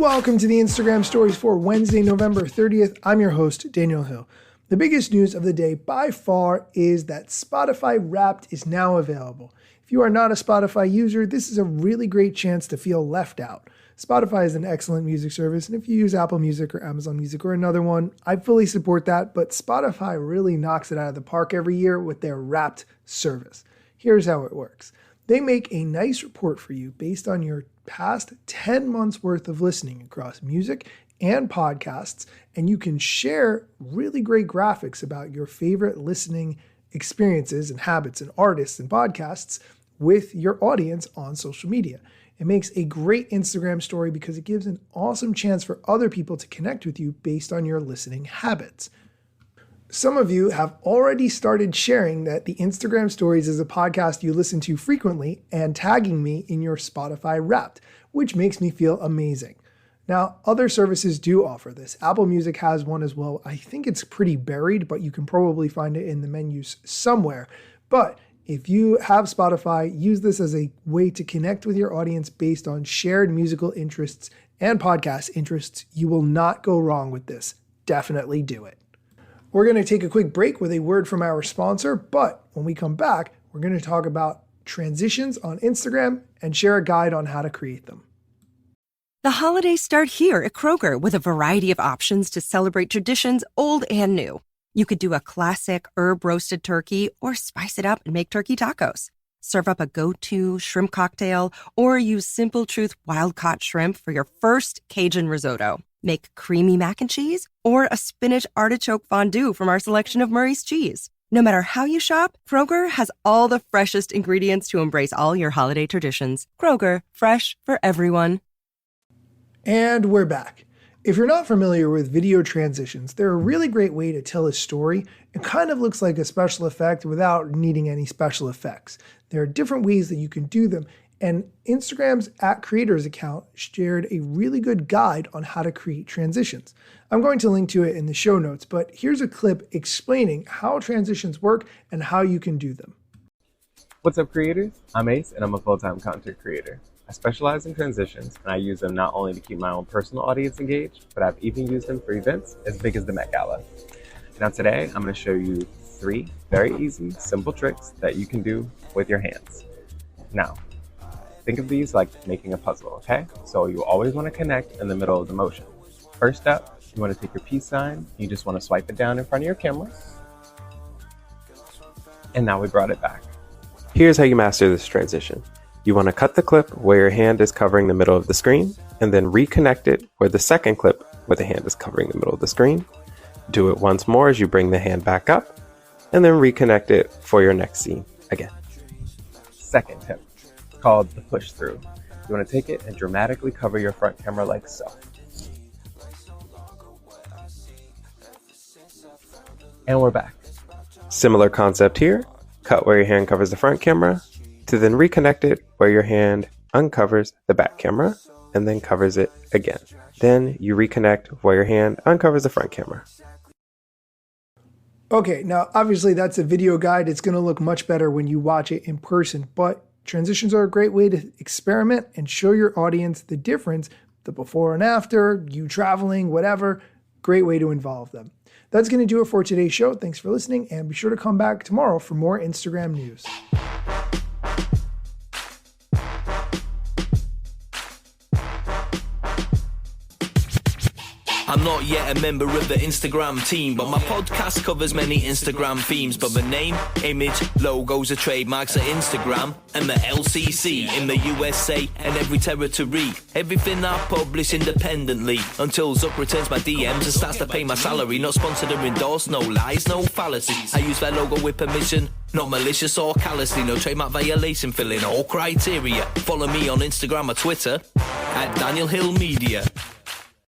Welcome to the Instagram stories for Wednesday, November 30th. I'm your host, Daniel Hill. The biggest news of the day by far is that Spotify Wrapped is now available. If you are not a Spotify user, this is a really great chance to feel left out. Spotify is an excellent music service, and if you use Apple Music or Amazon Music or another one, I fully support that, but Spotify really knocks it out of the park every year with their Wrapped service. Here's how it works. They make a nice report for you based on your past 10 months worth of listening across music and podcasts, and you can share really great graphics about your favorite listening experiences and habits and artists and podcasts with your audience on social media. It makes a great Instagram story because it gives an awesome chance for other people to connect with you based on your listening habits. Some of you have already started sharing that the Instagram Stories is a podcast you listen to frequently and tagging me in your Spotify Wrapped, which makes me feel amazing. Now, other services do offer this. Apple Music has one as well. I think it's pretty buried, but you can probably find it in the menus somewhere. But if you have Spotify, use this as a way to connect with your audience based on shared musical interests and podcast interests. You will not go wrong with this. Definitely do it. We're going to take a quick break with a word from our sponsor, but when we come back, we're going to talk about transitions on Instagram and share a guide on how to create them. The holidays start here at Kroger with a variety of options to celebrate traditions old and new. You could do a classic herb-roasted turkey or spice it up and make turkey tacos. Serve up a go-to shrimp cocktail or use Simple Truth wild-caught shrimp for your first Cajun risotto. Make creamy mac and cheese or a spinach artichoke fondue from our selection of Murray's cheese. No matter how you shop, Kroger has all the freshest ingredients to embrace all your holiday traditions. Kroger, fresh for everyone. And we're back. If you're not familiar with video transitions, they're a really great way to tell a story. It kind of looks like a special effect without needing any special effects. There are different ways that you can do them, and Instagram's @creators account shared a really good guide on how to create transitions. I'm going to link to it in the show notes, but here's a clip explaining how transitions work and how you can do them. What's up, creators? I'm Ace, and I'm a full-time content creator. I specialize in transitions, and I use them not only to keep my own personal audience engaged, but I've even used them for events as big as the Met Gala. Now today, I'm going to show you 3 very easy, simple tricks that you can do with your hands. Now, think of these like making a puzzle, okay? So you always want to connect in the middle of the motion. First up, you want to take your peace sign. You just want to swipe it down in front of your camera. And now we brought it back. Here's how you master this transition. You want to cut the clip where your hand is covering the middle of the screen, and then reconnect it where the second clip where the hand is covering the middle of the screen. Do it once more as you bring the hand back up, and then reconnect it for your next scene again. Second tip, called the push through. You want to take it and dramatically cover your front camera like so. And we're back. Similar concept here. Cut where your hand covers the front camera, to then reconnect it where your hand uncovers the back camera and then covers it again. Then you reconnect where your hand uncovers the front camera. Okay, now obviously that's a video guide. It's going to look much better when you watch it in person, but transitions are a great way to experiment and show your audience the difference, the before and after, you traveling, whatever. Great way to involve them. That's going to do it for today's show. Thanks for listening, and be sure to come back tomorrow for more Instagram news. I'm not yet a member of the Instagram team, but my podcast covers many Instagram themes. But the name, image, logos are trademarks of Instagram and the LCC in the USA and every territory. Everything I publish independently until Zuck returns my DMs and starts to pay my salary. Not sponsored or endorsed, no lies, no fallacies. I use their logo with permission, not malicious or callously. No trademark violation, filling all criteria. Follow me on Instagram or Twitter @Daniel Hill Media.